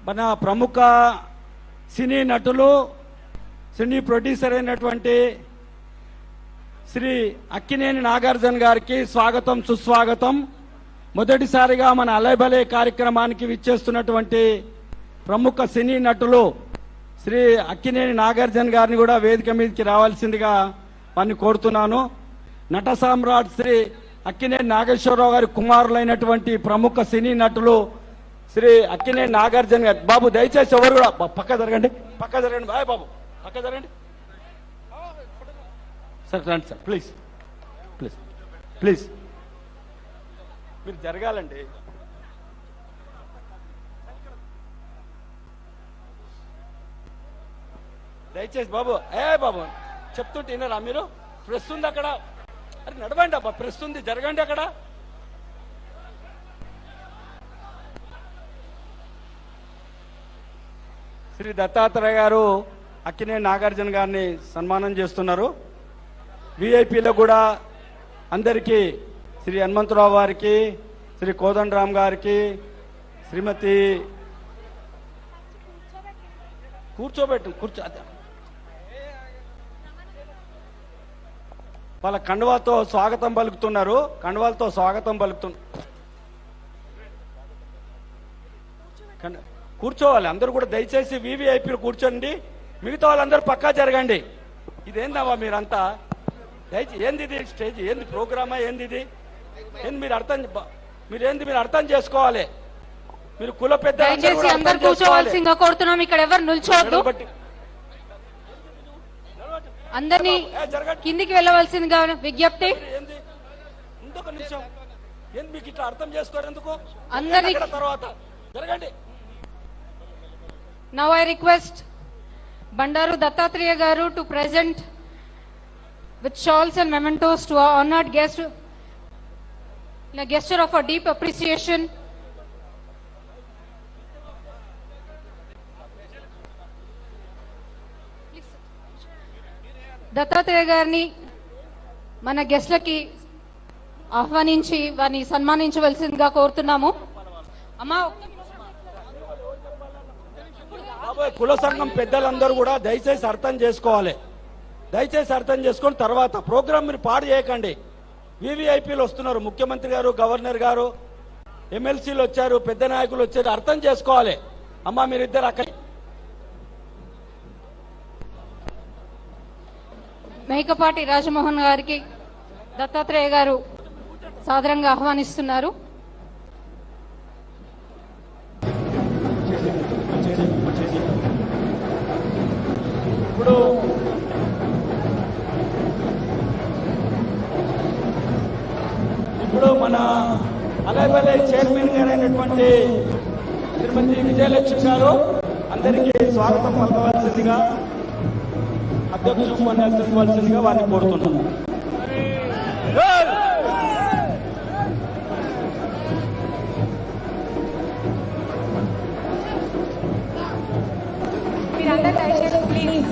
మన ప్రముఖ సినీ నటులు సినీ ప్రొడ్యూసర్ అయినటువంటి శ్రీ అక్కినేని నాగార్జున గారికి స్వాగతం సుస్వాగతం. మొదటిసారిగా మన అలైబలే కార్యక్రమానికి విచ్చేస్తున్నటువంటి ప్రముఖ సినీ నటులు శ్రీ అక్కినేని నాగార్జున గారిని కూడా వేదిక మీదకి రావాల్సిందిగా వారిని కోరుతున్నాను. నట సామ్రాట్ శ్రీ అక్కినేని నాగేశ్వరరావు గారి కుమారులైనటువంటి ప్రముఖ సినీ నటులు శ్రీ అక్కినేని నాగార్జున గారు. బాబు దయచేసి ఎవరు కూడా పక్క జరగండి, పక్క జరగండి. బాయ్ బాబు, పక్క జరగండి సార్. రండి సార్, ప్లీజ్ ప్లీజ్ ప్లీజ్ మీరు జరగాలండి. దయచేసి బాబు, బాబు చెప్తుంటే వినరా మీరు? ప్రెస్ ఉంది అక్కడ, అరే నడవండి అబ్బా, ప్రెస్ ఉంది, జరగండి అక్కడ. శ్రీ దత్తాత్రేయ గారు అక్కినేని నాగార్జున గారిని సన్మానం చేస్తున్నారు. విఐపీలో కూడా అందరికీ శ్రీ హనుమంతరావు గారికి, శ్రీ కోదండరామ్ గారికి, శ్రీమతి కూర్చో వాళ్ళ కండువాతో స్వాగతం పలుకుతున్నారు. కండువాలతో స్వాగతం కూర్చోవాలి అందరూ కూడా. దయచేసి వివిఐపీలు కూర్చోండి, మిగతా వాళ్ళందరూ పక్కా జరగండి. ఇదేందమ్మా మీరంతా? దయచేసి ఏంది ఇది? స్టేజ్ ఏంది? ప్రోగ్రామా ఏంది ఇది? ఏంది మీరు అర్థం చేసుకోవాలి. మీరు కుల పెద్ద కూర్చోవాల్సిందిగా కోరుతున్నాం. ఇక్కడ ఎవరు నిల్చోవద్దు, అందరినీ కిందికి వెళ్ళవలసిందిగా విజ్ఞప్తి. ఇంకొక నిమిషం, ఏంది మీకు ఇట్లా అర్థం చేసుకోరు ఎందుకు? అందరి తర్వాత జరగండి. Now I request Bandaru Dattatreya Garu to present with shawls and mementos to our honored guest in a gesture of a deep appreciation. Dattatreya గారిని మన గెస్ట్లకి ఆహ్వానించి వారిని సన్మానించవలసిందిగా కోరుతున్నాము. అమ్మా, కుల సంఘం పెద్దలందరూ కూడా దయచేసి అర్థం చేసుకోవాలి. దయచేసి అర్థం చేసుకొని తర్వాత ప్రోగ్రాం మీరు పాడు చేయకండి. వివిఐపీలు వస్తున్నారు, ముఖ్యమంత్రి గారు, గవర్నర్ గారు, ఎమ్మెల్సీలు వచ్చారు, పెద్ద నాయకులు వచ్చారు. అర్థం చేసుకోవాలి. అమ్మా మీరిద్దరు అక్కడ మేకపాటి రాజమోహన్ గారికి దత్తాత్రేయ గారు సాదరంగా ఆహ్వానిస్తున్నారు. ఇప్పుడు మన అలైబలై చైర్మన్ గారైనటువంటి శ్రీమతి విజయలక్ష్మి గారు అందరికీ స్వాగతం పలకవలసిందిగా, అధ్యక్షులు ఉపన్యాసించవలసిందిగా వారిని కోరుతున్నాము. మీరందరూ దయచేసి ప్లీజ్